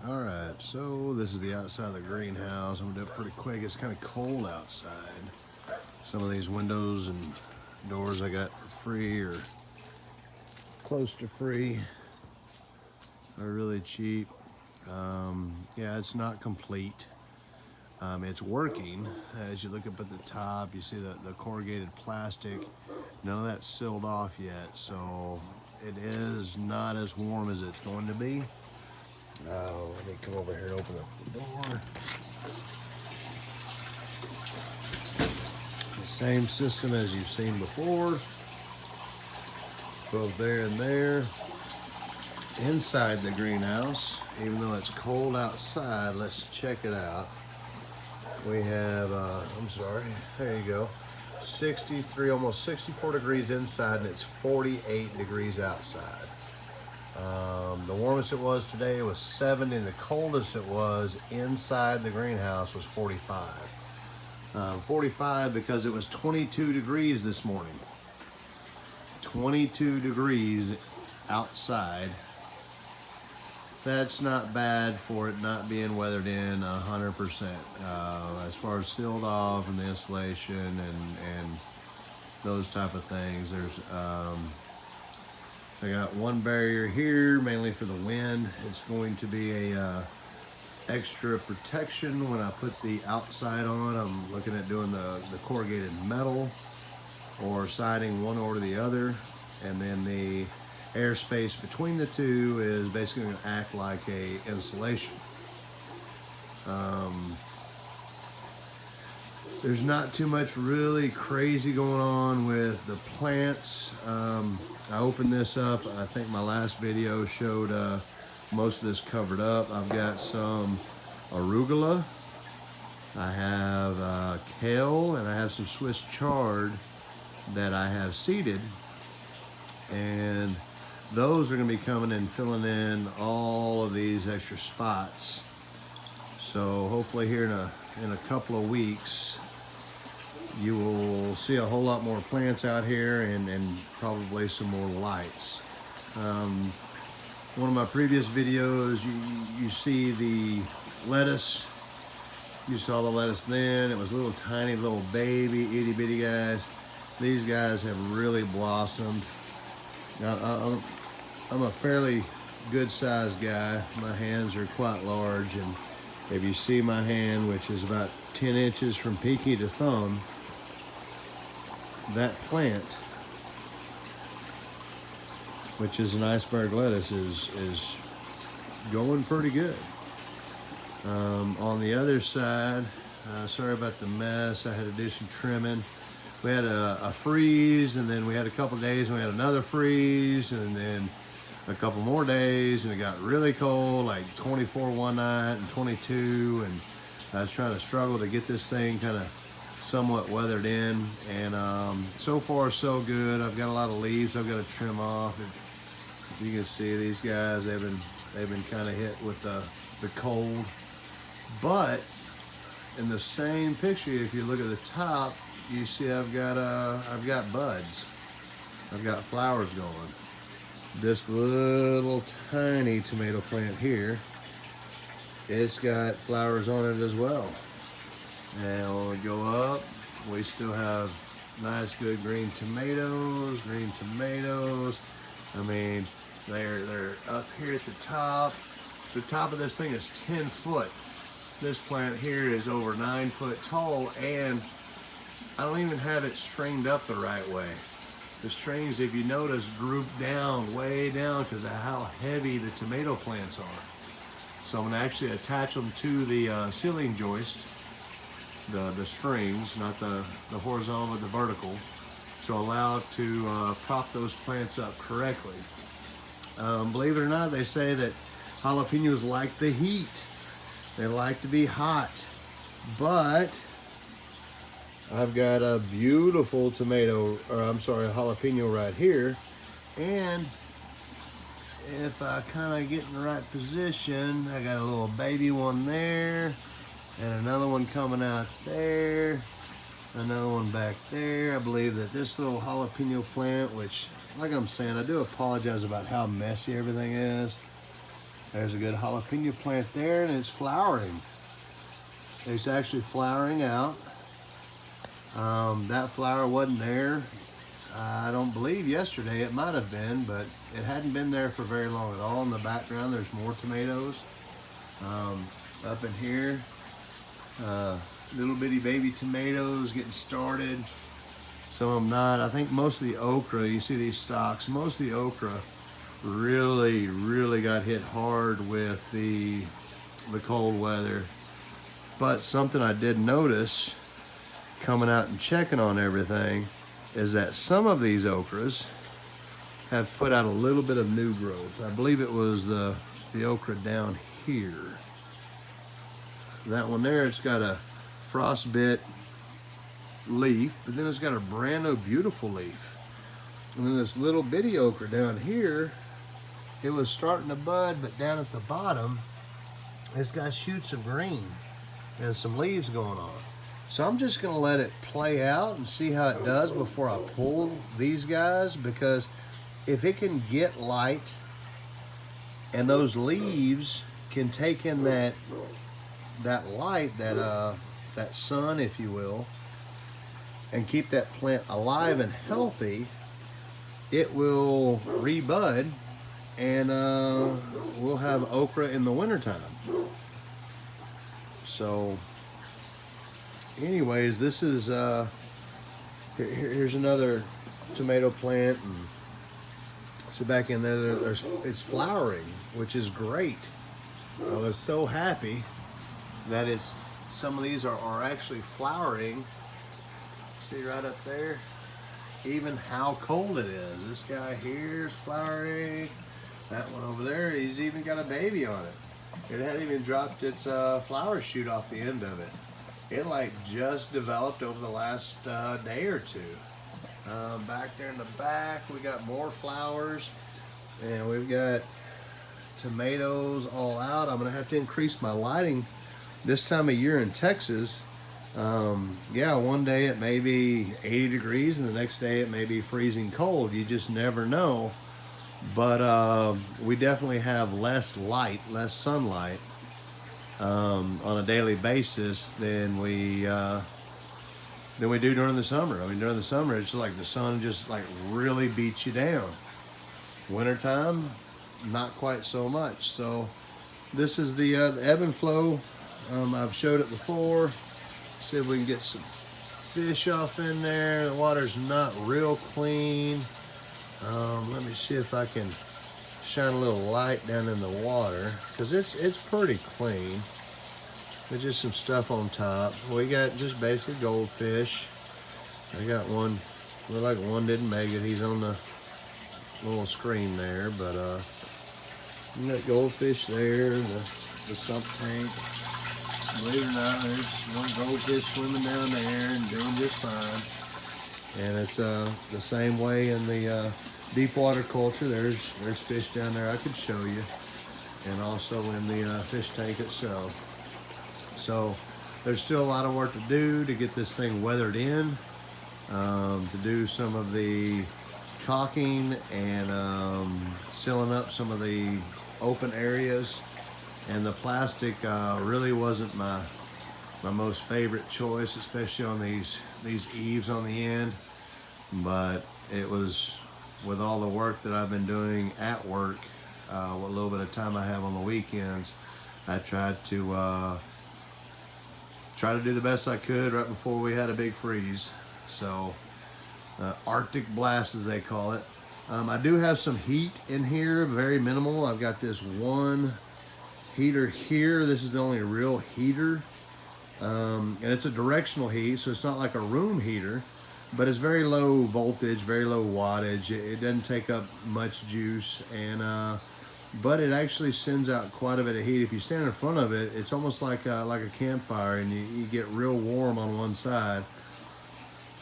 Alright, so this is the outside of the greenhouse. I'm gonna do it pretty quick. It's kind of cold outside. Some of these windows and doors I got for free or close to free are really cheap. Yeah, it's not complete. It's working. As you look up at the top, you see the corrugated plastic. None of that's sealed off yet, so it is not as warm as it's going to be. Let me come over here and open up the door. The same system as you've seen before. Both there and there. Inside the greenhouse, even though it's cold outside, let's check it out. We have, there you go. 63, almost 64 degrees inside, and it's 48 degrees outside. The warmest it was today was 70, and the coldest it was inside the greenhouse was 45. 45 because it was 22 degrees this morning. 22 degrees outside. That's not bad for it not being weathered in 100%. As far as sealed off and the insulation and those type of things, I got one barrier here, mainly for the wind. It's going to be a extra protection when I put the outside on. I'm looking at doing the corrugated metal or siding one over the other, and then the airspace between the two is basically going to act like a insulation. There's not too much really crazy going on with the plants. I opened this up. I think my last video showed most of this covered up. I've got some arugula. I have kale, and I have some Swiss chard that I have seeded. And those are going to be coming and filling in all of these extra spots. So hopefully here in a couple of weeks, you will see a whole lot more plants out here and probably some more lights. One of my previous videos, you see the lettuce. You saw the lettuce then. It was little tiny little baby itty bitty guys. These guys have really blossomed. Now, I'm a fairly good sized guy. My hands are quite large, and if you see my hand, which is about 10 inches from pinky to thumb, that plant, which is an iceberg lettuce, is going pretty good. On the other side, sorry about the mess, I had to do some trimming. We had a freeze, and then we had a couple days and we had another freeze, and then a couple more days, and it got really cold, like 24 one night and 22, and I was trying to struggle to get this thing kind of somewhat weathered in, and so far so good. I've got a lot of leaves I've got to trim off. If you can see, these guys, they've been kind of hit with the cold. But in the same picture, if you look at the top, you see I've got buds. I've got flowers going. This little tiny tomato plant here, it's got flowers on it as well. And when we go up, we still have nice good green tomatoes. I mean, they're up here at the top. The top of this thing is 10 foot. This plant here is over 9 foot tall, and I don't even have it stringed up the right way. The strings, if you notice, droop down, way down, because of how heavy the tomato plants are. So I'm going to actually attach them to the ceiling joist, the strings, not the horizontal but the vertical, to allow it to prop those plants up correctly. Believe it or not, they say that jalapenos like the heat. They like to be hot. But I've got a beautiful jalapeno right here, and if I kind of get in the right position, I got a little baby one there, and another one coming out there, another one back there. I believe that this little jalapeno plant, which, like I'm saying, I do apologize about how messy everything is. There's a good jalapeno plant there, and it's flowering. It's actually flowering out. That flower wasn't there, I don't believe yesterday. It might have been, but it hadn't been there for very long at all. In the background, there's more tomatoes. Up in here, little bitty baby tomatoes getting started. Some of them not. I think most of the okra, you see these stalks, most of the okra really got hit hard with the cold weather. But something I did notice coming out and checking on everything is that some of these okras have put out a little bit of new growth. I believe it was the okra down here. That one there, it's got a frostbit leaf, but then it's got a brand new beautiful leaf. And then this little bitty okra down here, it was starting to bud, but down at the bottom, it's got shoots of green and some leaves going on. So I'm just gonna let it play out and see how it does before I pull these guys, because if it can get light and those leaves can take in that light, that sun, if you will, and keep that plant alive and healthy, it will rebud, and we'll have okra in the wintertime. So anyways, this is here's another tomato plant, and so back in there, it's flowering, which is great. I was so happy that some of these are actually flowering. See right up there, even how cold it is. This guy here is flowering. That one over there, he's even got a baby on it. It hadn't even dropped its flower shoot off the end of it. It like just developed over the last day or two. Back there in the back, we got more flowers, and we've got tomatoes all out. I'm gonna have to increase my lighting this time of year in Texas. Yeah, one day it may be 80 degrees and the next day it may be freezing cold. You just never know. But we definitely have less light, less sunlight on a daily basis than we do during the summer. I mean, during the summer, it's like the sun just like really beats you down. Wintertime, not quite so much. So this is the ebb and flow. I've showed it before. See if we can get some fish off in there. The water's not real clean. Let me see if I can shine a little light down in the water, because it's pretty clean. There's just some stuff on top. We got just basically goldfish. I got one, looked like one didn't make it. He's on the little screen there, but you got goldfish there, the sump tank. Believe it or not, there's one goldfish swimming down there and doing just fine. And it's the same way in the deep water culture. There's fish down there I could show you, and also in the fish tank itself. So there's still a lot of work to do to get this thing weathered in, to do some of the caulking and sealing up some of the open areas. And the plastic really wasn't my most favorite choice, especially on these eaves on the end. But it was, with all the work that I've been doing at work, what little bit of time I have on the weekends, I tried to do the best I could right before we had a big freeze. So Arctic blast, as they call it. I do have some heat in here, very minimal. I've got this one heater here. This is the only real heater, and it's a directional heat, so it's not like a room heater, but it's very low voltage, very low wattage. It doesn't take up much juice, and but it actually sends out quite a bit of heat. If you stand in front of it, it's almost like a campfire, and you get real warm on one side.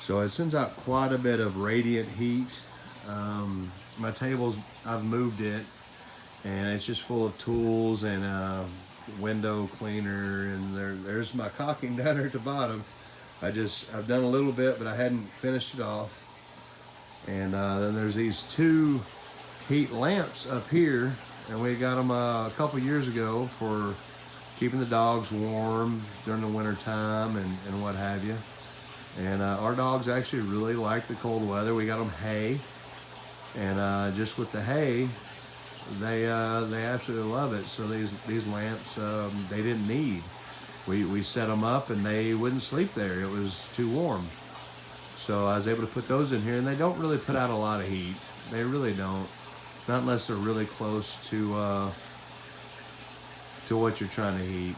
So it sends out quite a bit of radiant heat. My tables, I've moved it, and it's just full of tools and window cleaner, and there's my caulking down there at the bottom. I've done a little bit, but I hadn't finished it off. And then there's these two heat lamps up here and we got them a couple years ago for keeping the dogs warm during the winter time and what have you. And our dogs actually really like the cold weather. We got them hay, and just with the hay, they absolutely love it. So these lamps they didn't need. We set them up and they wouldn't sleep there. It was too warm. So I was able to put those in here, and they don't really put out a lot of heat. They really don't, not unless they're really close to what you're trying to heat.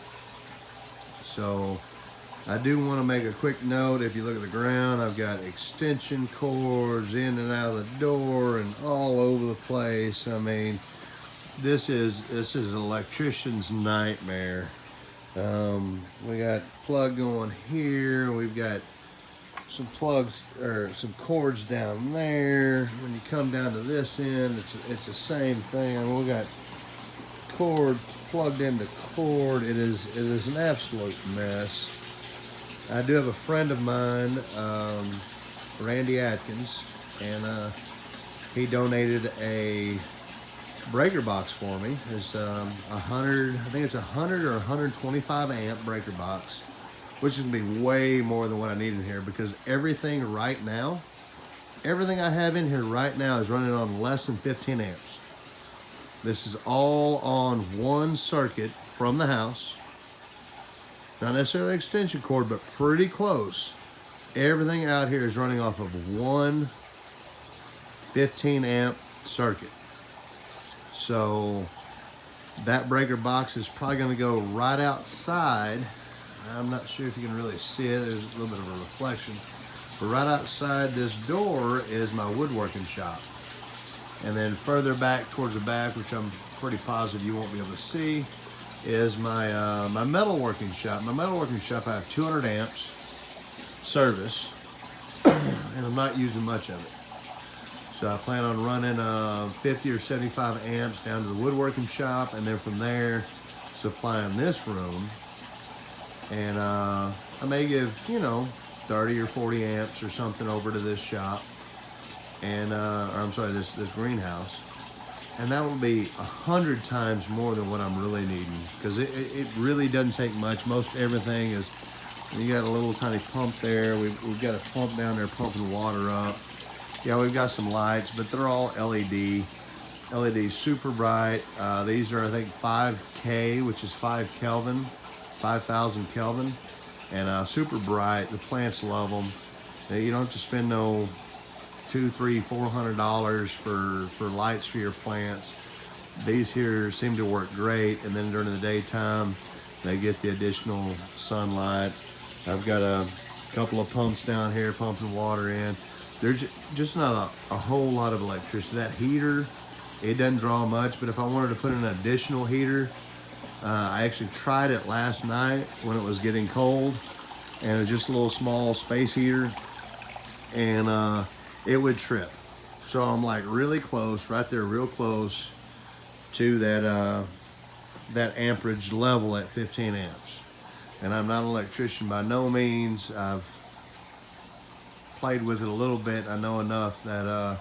So I do want to make a quick note. If you look at the ground, I've got extension cords in and out of the door and all over the place. I mean, this is an electrician's nightmare. We got plug going here. We've got some plugs or some cords down there. When you come down to this end, it's the same thing. I mean, we got cord plugged into cord. It is an absolute mess. I do have a friend of mine, Randy Atkins, and he donated a breaker box for me. It's 100, I think it's 100 or 125 amp breaker box, which is gonna be way more than what I need in here, because everything I have in here right now is running on less than 15 amps. This is all on one circuit from the house. Not necessarily an extension cord, but pretty close. Everything out here is running off of one 15 amp circuit. So that breaker box is probably gonna go right outside. I'm not sure if you can really see it. There's a little bit of a reflection. But right outside this door is my woodworking shop. And then further back towards the back, which I'm pretty positive you won't be able to see, is my my metalworking shop. My metalworking shop, I have 200 amps service, and I'm not using much of it. So I plan on running 50 or 75 amps down to the woodworking shop, and then from there supplying this room. And I may give, 30 or 40 amps or something over to this shop, and or I'm sorry, this greenhouse. And that will be 100 times more than what I'm really needing, because it really doesn't take much. Most everything is, you got a little tiny pump there. We've got a pump down there pumping water up. Yeah, we've got some lights, but they're all LED super bright. These are, I think, 5K, which is 5,000 Kelvin, and super bright. The plants love them. You don't have to spend no $200, $300, $400 for lights for your plants. These here seem to work great, and then during the daytime they get the additional sunlight. I've got a couple of pumps down here pumping water in. There's just not a whole lot of electricity. That heater, it doesn't draw much, but if I wanted to put in an additional heater, I actually tried it last night when it was getting cold, and it was just a little small space heater, and it would trip. So I'm like really close, right there, real close to that amperage level at 15 amps. And I'm not an electrician by no means. I've played with it a little bit. I know enough that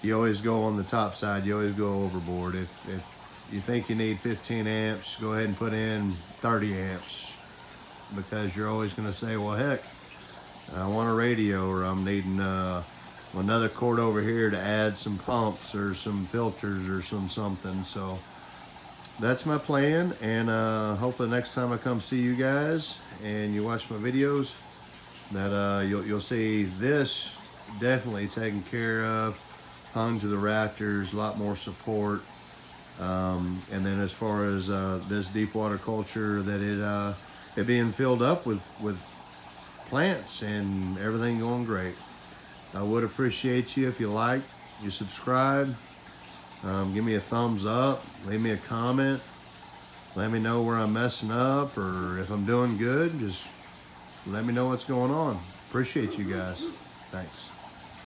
you always go on the top side, you always go overboard. If you think you need 15 amps, go ahead and put in 30 amps, because you're always going to say, well, heck, I want a radio, or I'm needing another cord over here to add some pumps or some filters or something. So that's my plan, and hopefully next time I come see you guys and you watch my videos, that you'll see this definitely taken care of, hung to the rafters, a lot more support. And then as far as this deep water culture, that it being filled up with plants and everything going great. I would appreciate you if you like, you subscribe, give me a thumbs up, leave me a comment, let me know where I'm messing up, or if I'm doing good, just let me know what's going on. Appreciate you guys. Thanks.